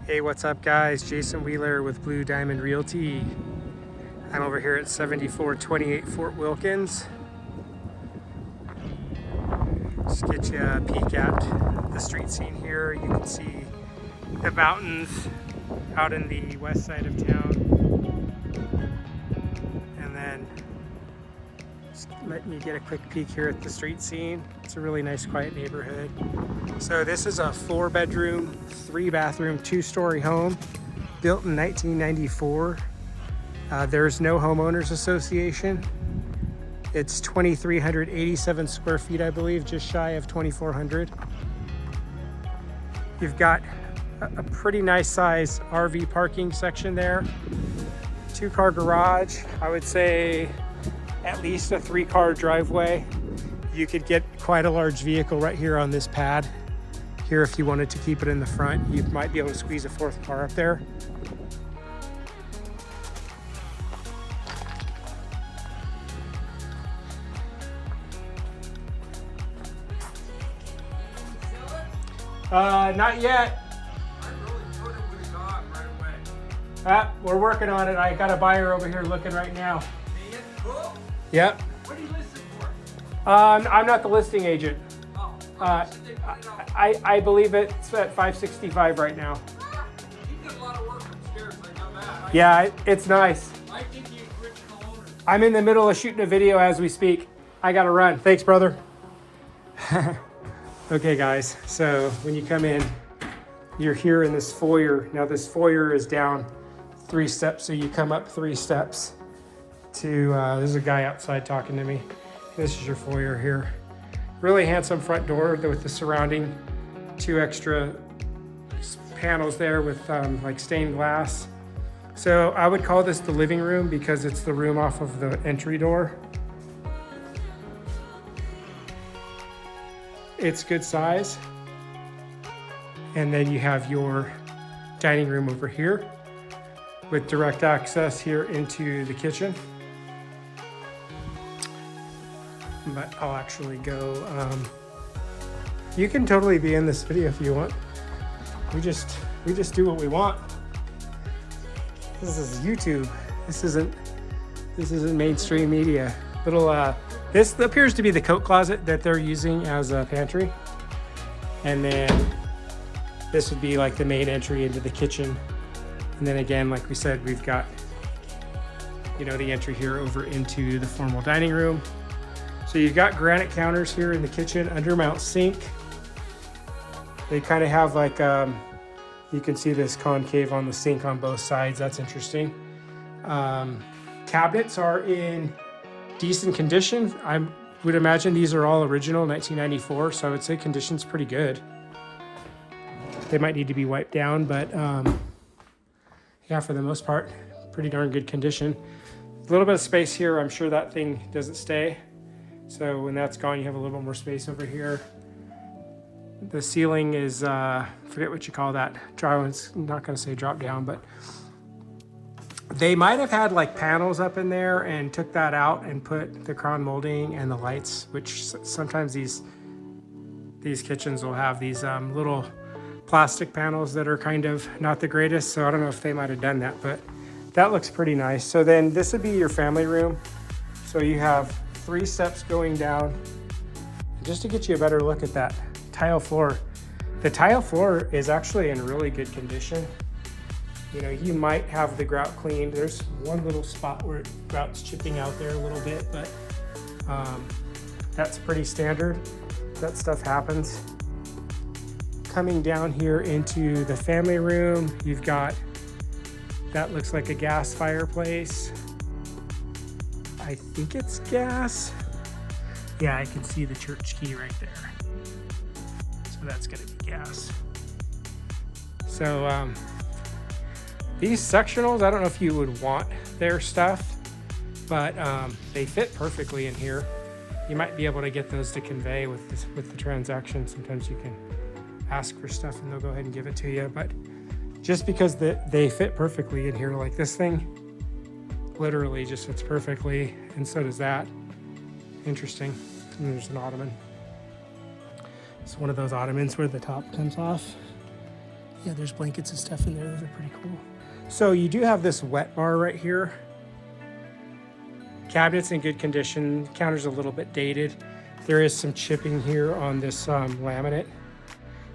Hey, what's up guys? Jason Wheeler with Blue Diamond Realty. I'm over here at 7428 Fort Wilkins. Just get you a peek at the street scene here. You can see the mountains out in the west side of town. And then just letting you get a quick peek here at the street scene. It's a really nice quiet neighborhood. So this is a 4-bedroom, 3-bathroom, 2-story home built in 1994. There's no homeowners association. It's 2,387 square feet, I believe, just shy of 2,400. You've got a pretty nice size RV parking section there. 2-car garage, I would say at least a 3-car driveway. You could get quite a large vehicle right here on this pad. Here, if you wanted to keep it in the front, you might be able to squeeze a 4th car up there. Not yet. We're working on it. I got a buyer over here looking right now. Yep. What are you listed for? I'm not the listing agent. I believe it's at 565 right now. You did a lot of work upstairs, I know that. Yeah, it's nice. I think you original owners. I'm in the middle of shooting a video as we speak. I gotta run. Thanks, brother. Okay, guys, so when you come in, you're here in this foyer. Now this foyer is down 3 steps, so you come up 3 steps to, there's a guy outside talking to me. This is your foyer here. Really handsome front door with the surrounding 2 extra panels there with like stained glass. So I would call this the living room because it's the room off of the entry door. It's good size. And then you have your dining room over here with direct access here into the kitchen. But I'll actually go, you can totally be in this video if you want. We just do what we want. This is YouTube. This isn't mainstream media. This appears to be the coat closet that they're using as a pantry. And then this would be like the main entry into the kitchen. And then again, like we said, we've got, you know, the entry here over into the formal dining room. So you've got granite counters here in the kitchen, undermount sink. They kind of have like, you can see this concave on the sink on both sides. That's interesting. Cabinets are in decent condition. I would imagine these are all original 1994, so I would say condition's pretty good. They might need to be wiped down, but yeah, for the most part, pretty darn good condition. A little bit of space here. I'm sure that thing doesn't stay. So when that's gone, you have a little bit more space over here. The ceiling is, forget what you call that. I'm not gonna say drop down, but they might have had like panels up in there and took that out and put the crown molding and the lights, which sometimes these kitchens will have these little plastic panels that are kind of not the greatest. So I don't know if they might have done that, but that looks pretty nice. So then this would be your family room. So you have 3 steps going down. Just to get you a better look at that tile floor. The tile floor is actually in really good condition. You know, you might have the grout cleaned. There's one little spot where grout's chipping out there a little bit, but that's pretty standard. That stuff happens. Coming down here into the family room, you've got, that looks like a gas fireplace. I think it's gas. Yeah, I can see the church key right there. So that's gonna be gas. So these sectionals, I don't know if you would want their stuff, but they fit perfectly in here. You might be able to get those to convey with the transaction. Sometimes you can ask for stuff and they'll go ahead and give it to you. But just because they fit perfectly in here, like this thing literally just fits perfectly, and so does that. Interesting. And there's an ottoman. It's one of those ottomans where the top comes off. Yeah, there's blankets and stuff in there. Those are pretty cool. So you do have this wet bar right here. Cabinet's in good condition. Counter's a little bit dated. There is some chipping here on this laminate.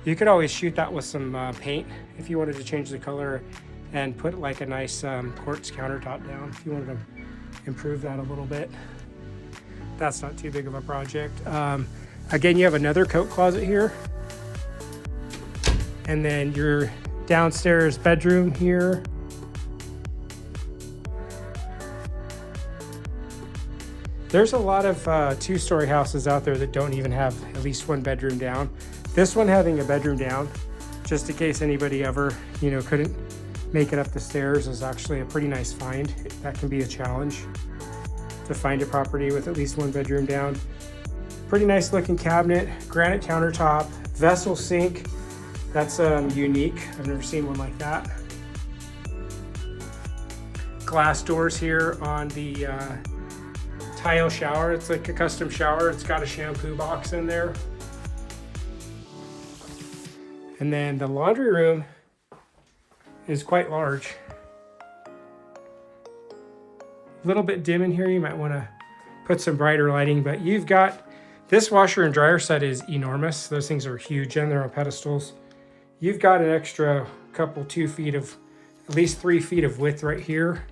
You could always shoot that with some paint if you wanted to change the color and put like a nice quartz countertop down if you wanted to improve that a little bit. That's not too big of a project. Again, you have another coat closet here. And then your downstairs bedroom here. There's a lot of two-story houses out there that don't even have at least one bedroom down. This one having a bedroom down, just in case anybody ever, couldn't make it up the stairs, is actually a pretty nice find. That can be a challenge to find a property with at least one bedroom down. Pretty nice looking cabinet, granite countertop, vessel sink. That's unique. I've never seen one like that. Glass doors here on the tile shower. It's like a custom shower. It's got a shampoo box in there. And then the laundry room is quite large. A little bit dim in here. You might want to put some brighter lighting, but you've got this washer and dryer set is enormous. Those things are huge and they're on pedestals. You've got an extra couple 2 feet of, at least 3 feet of width right here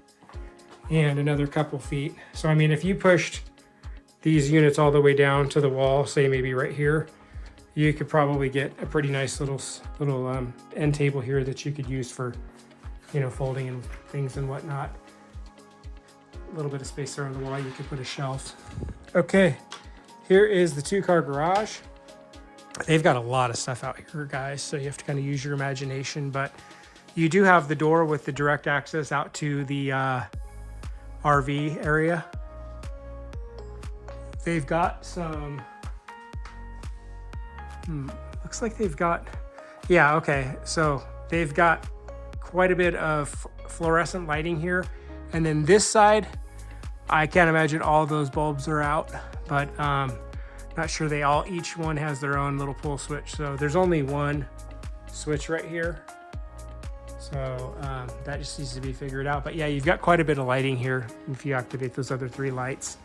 and another couple feet. So, I mean, if you pushed these units all the way down to the wall, say maybe right here, you could probably get a pretty nice little end table here that you could use for, folding and things and whatnot. A little bit of space there on the wall. You could put a shelf. Okay, here is the 2-car garage. They've got a lot of stuff out here, guys, so you have to kind of use your imagination, but you do have the door with the direct access out to the RV area. They've got some, looks like they've got, yeah, okay, so they've got quite a bit of fluorescent lighting here, and then this side, I can't imagine all those bulbs are out, but not sure each one has their own little pull switch. So there's only one switch right here. So that just needs to be figured out. But yeah, you've got quite a bit of lighting here if you activate those other 3 lights.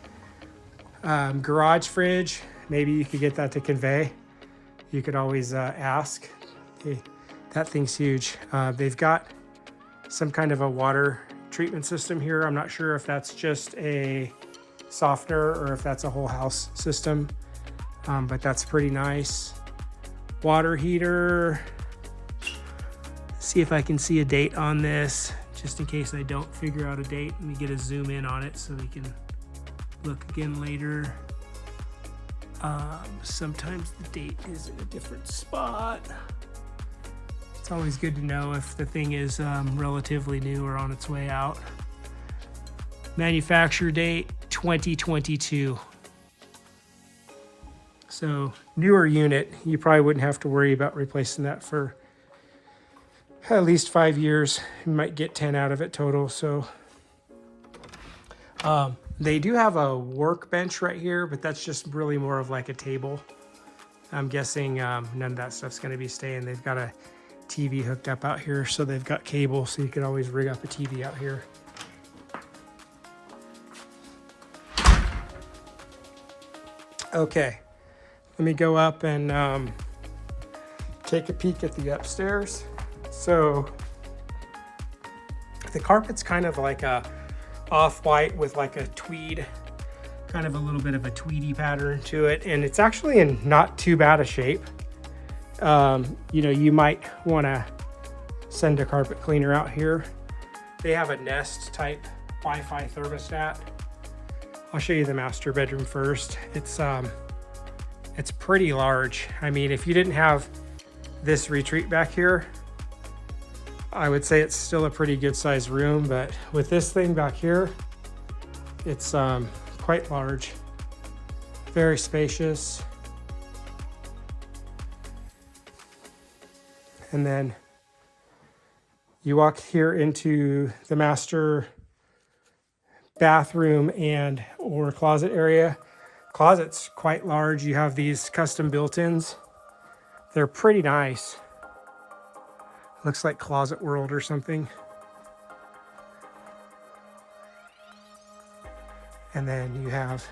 Garage fridge, maybe you could get that to convey. You could always ask. Hey, that thing's huge. They've got some kind of a water treatment system here. I'm not sure if that's just a softener or if that's a whole house system. But that's pretty nice. Water heater. See if I can see a date on this, just in case I don't figure out a date. Let me get a zoom in on it so we can look again later. Sometimes the date is in a different spot. It's always good to know if the thing is relatively new or on its way out. Manufacture date 2022. So newer unit, you probably wouldn't have to worry about replacing that for at least 5 years. You might get 10 out of it total. So they do have a workbench right here, but that's just really more of like a table. I'm guessing none of that stuff's going to be staying. They've got a TV hooked up out here, so they've got cable, so you could always rig up a TV out here. Okay. Let me go up and take a peek at the upstairs. So the carpet's kind of like a off-white with like a tweed, kind of a little bit of a tweedy pattern to it. And it's actually in not too bad a shape. You might want to send a carpet cleaner out here. They have a Nest type Wi-Fi thermostat. I'll show you the master bedroom first. It's pretty large. I mean, if you didn't have this retreat back here, I would say it's still a pretty good sized room, but with this thing back here, it's quite large, very spacious. And then you walk here into the master bathroom and or closet area. Closet's quite large. You have these custom built-ins. They're pretty nice. Looks like Closet World or something. And then you have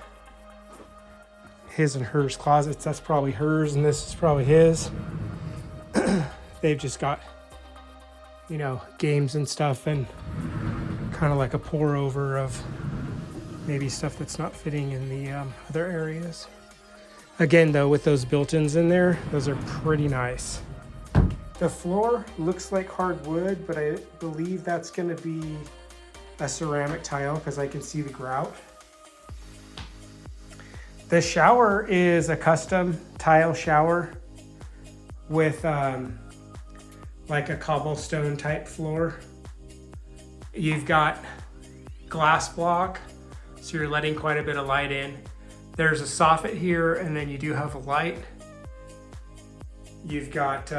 his and hers closets. That's probably hers and this is probably his. They've just got, you know, games and stuff and kind of like a pour over of maybe stuff that's not fitting in the other areas. Again, though, with those built-ins in there, those are pretty nice. The floor looks like hardwood, but I believe that's going to be a ceramic tile because I can see the grout. The shower is a custom tile shower with like a cobblestone type floor. You've got glass block, so you're letting quite a bit of light in. There's a soffit here, and then you do have a light. You've got,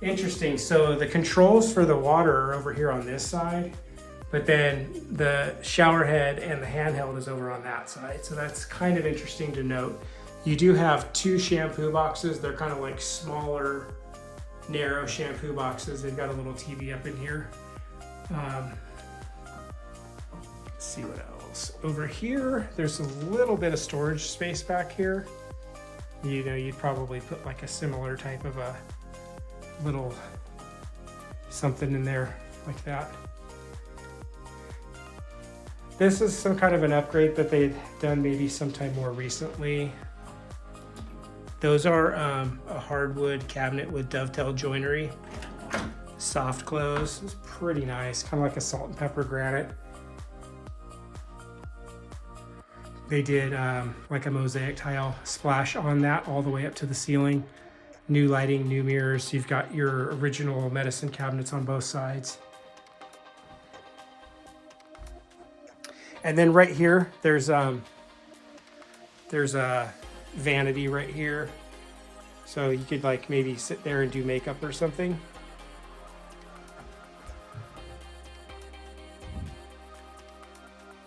interesting, so the controls for the water are over here on this side, but then the shower head and the handheld is over on that side. So that's kind of interesting to note. You do have 2 shampoo boxes. They're kind of like smaller, narrow shampoo boxes. They've got a little TV up in here. Let's see what else. Over here, there's a little bit of storage space back here. You know, you'd probably put like a similar type of a little something in there like that. This is some kind of an upgrade that they've done maybe sometime more recently. Those are a hardwood cabinet with dovetail joinery. Soft close. It's pretty nice, kind of like a salt and pepper granite. They did like a mosaic tile splash on that all the way up to the ceiling. New lighting, new mirrors. You've got your original medicine cabinets on both sides. And then right here, there's a vanity right here. So you could like maybe sit there and do makeup or something.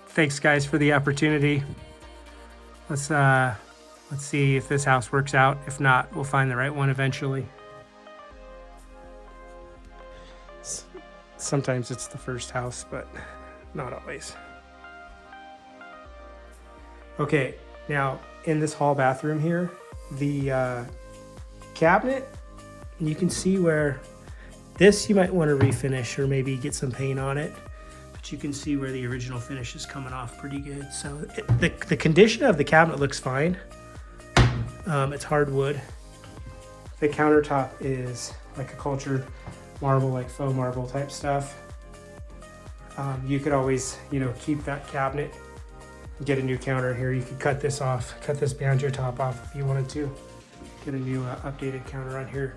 Thanks guys for the opportunity. Let's see if this house works out. If not, we'll find the right one eventually. Sometimes it's the first house, but not always. Okay, now in this hall bathroom here, the cabinet, you can see where this you might want to refinish or maybe get some paint on it. But you can see where the original finish is coming off pretty good. So the condition of the cabinet looks fine. It's hardwood. The countertop is like a cultured marble, like faux marble type stuff. You could always, you know, keep that cabinet and get a new counter here. You could cut this off, cut this banjo top off if you wanted to. Get a new updated counter on here.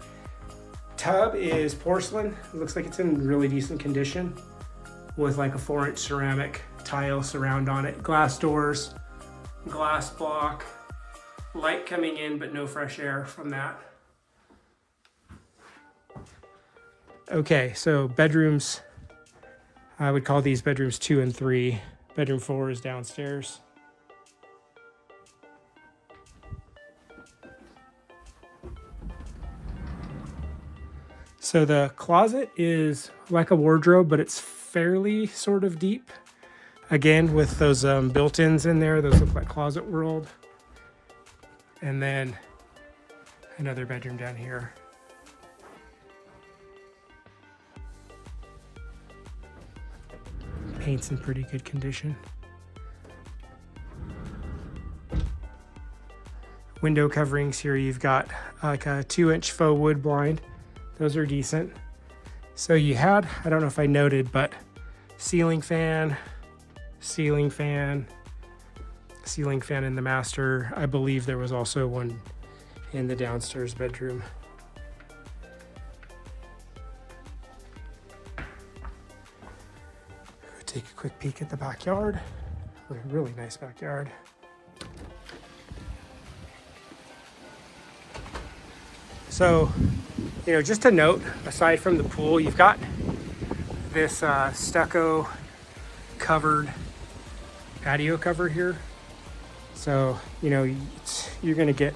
Tub is porcelain. It looks like it's in really decent condition with like a 4-inch ceramic tile surround on it. Glass doors, glass block, light coming in, but no fresh air from that. Okay, so bedrooms, I would call these bedrooms 2 and 3. Bedroom 4 is downstairs. So the closet is like a wardrobe, but it's fairly sort of deep. Again, with those built-ins in there, those look like Closet World. And then another bedroom down here. Paint's in pretty good condition. Window coverings here, you've got like a 2-inch faux wood blind. Those are decent. So you had, I don't know if I noted, but ceiling fan in the master. I believe there was also one in the downstairs bedroom. Take a quick peek at the backyard. A really nice backyard. So, you know, just a note, aside from the pool, you've got this stucco covered patio cover here. So, you know, you're gonna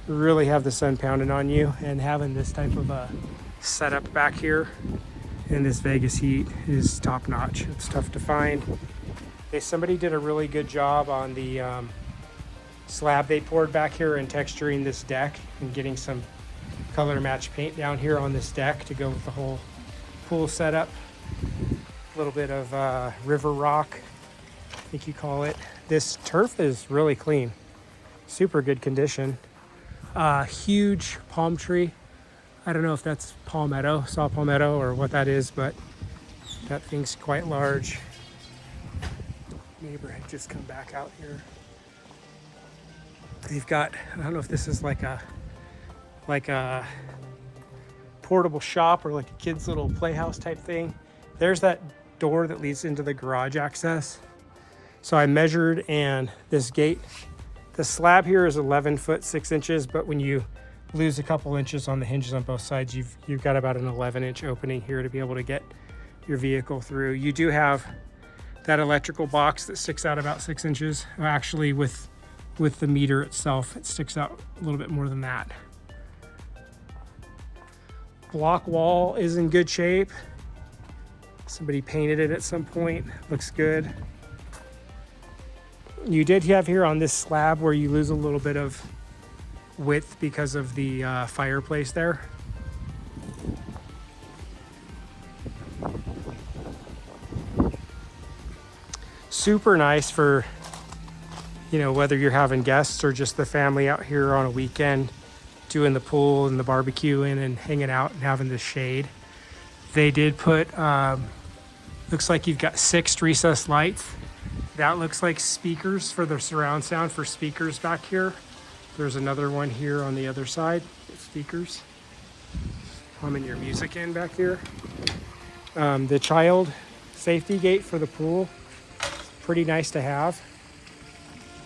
really have the sun pounding on you, and having this type of a setup back here. And this Vegas heat is top notch. It's tough to find. Somebody did a really good job on the slab they poured back here and texturing this deck and getting some color match paint down here on this deck to go with the whole pool setup. A little bit of river rock, I think you call it. This turf is really clean, super good condition. Huge palm tree. I don't know if that's palmetto, saw palmetto, or what that is, but that thing's quite large. Neighbor had just come back out here. They've got, I don't know if this is like a portable shop or like a kid's little playhouse type thing. There's that door that leads into the garage access. So I measured, and this gate, the slab here is 11 foot 6 inches, but when you lose a couple inches on the hinges on both sides, you've got about an 11-inch opening here to be able to get your vehicle through. You do have that electrical box that sticks out about 6 inches. Actually, with the meter itself, it sticks out a little bit more than that. Block wall is in good shape. Somebody painted it at some point. Looks good. You did have here on this slab where you lose a little bit of width because of the fireplace there. Super nice for, you know, whether you're having guests or just the family out here on a weekend doing the pool and the barbecue and hanging out and having the shade. They did put, looks like you've got 6 recessed lights. That looks like speakers for the surround sound for speakers back here. There's another one here on the other side, speakers. Humming your music in back here. The child safety gate for the pool, pretty nice to have.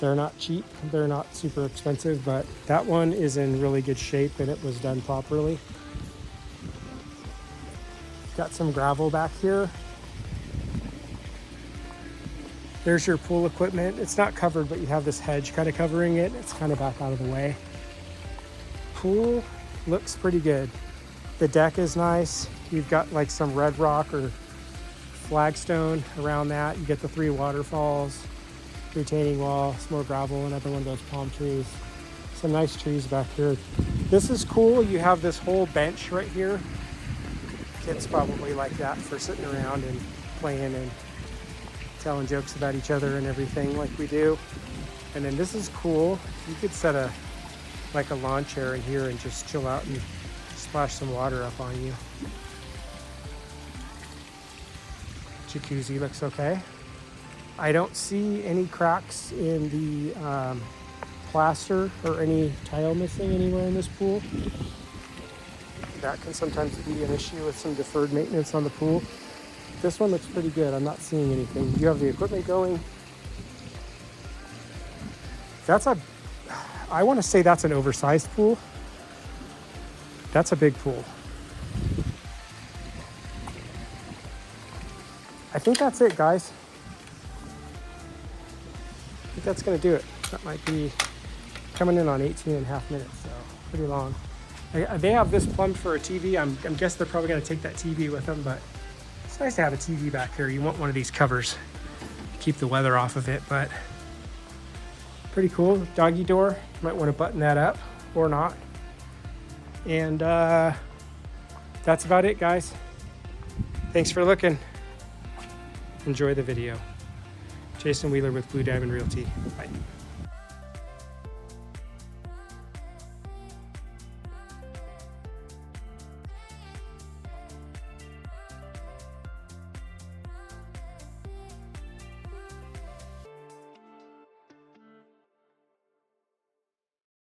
They're not cheap, they're not super expensive, but that one is in really good shape and it was done properly. Got some gravel back here. There's your pool equipment. It's not covered, but you have this hedge kind of covering it. It's kind of back out of the way. Pool looks pretty good. The deck is nice. You've got like some red rock or flagstone around that. You get the 3 waterfalls, retaining wall, some more gravel, another one of those palm trees. Some nice trees back here. This is cool. You have this whole bench right here. Kids probably like that for sitting around and playing and telling jokes about each other and everything like we do. And then this is cool. You could set a lawn chair in here and just chill out and splash some water up on you. Jacuzzi looks okay. I don't see any cracks in the plaster or any tile missing anywhere in this pool. That can sometimes be an issue with some deferred maintenance on the pool. This one looks pretty good. I'm not seeing anything. You have the equipment going. I want to say that's an oversized pool. That's a big pool. I think that's it, guys. I think that's going to do it. That might be coming in on 18 and a half minutes, so pretty long. They have this plumbed for a TV. I'm guessing they're probably going to take that TV with them, but it's nice to have a TV back here. You want one of these covers to keep the weather off of it, but pretty cool. Doggy door. You might want to button that up or not. And that's about it, guys. Thanks for looking. Enjoy the video. Jason Wheeler with Blue Diamond Realty. Bye.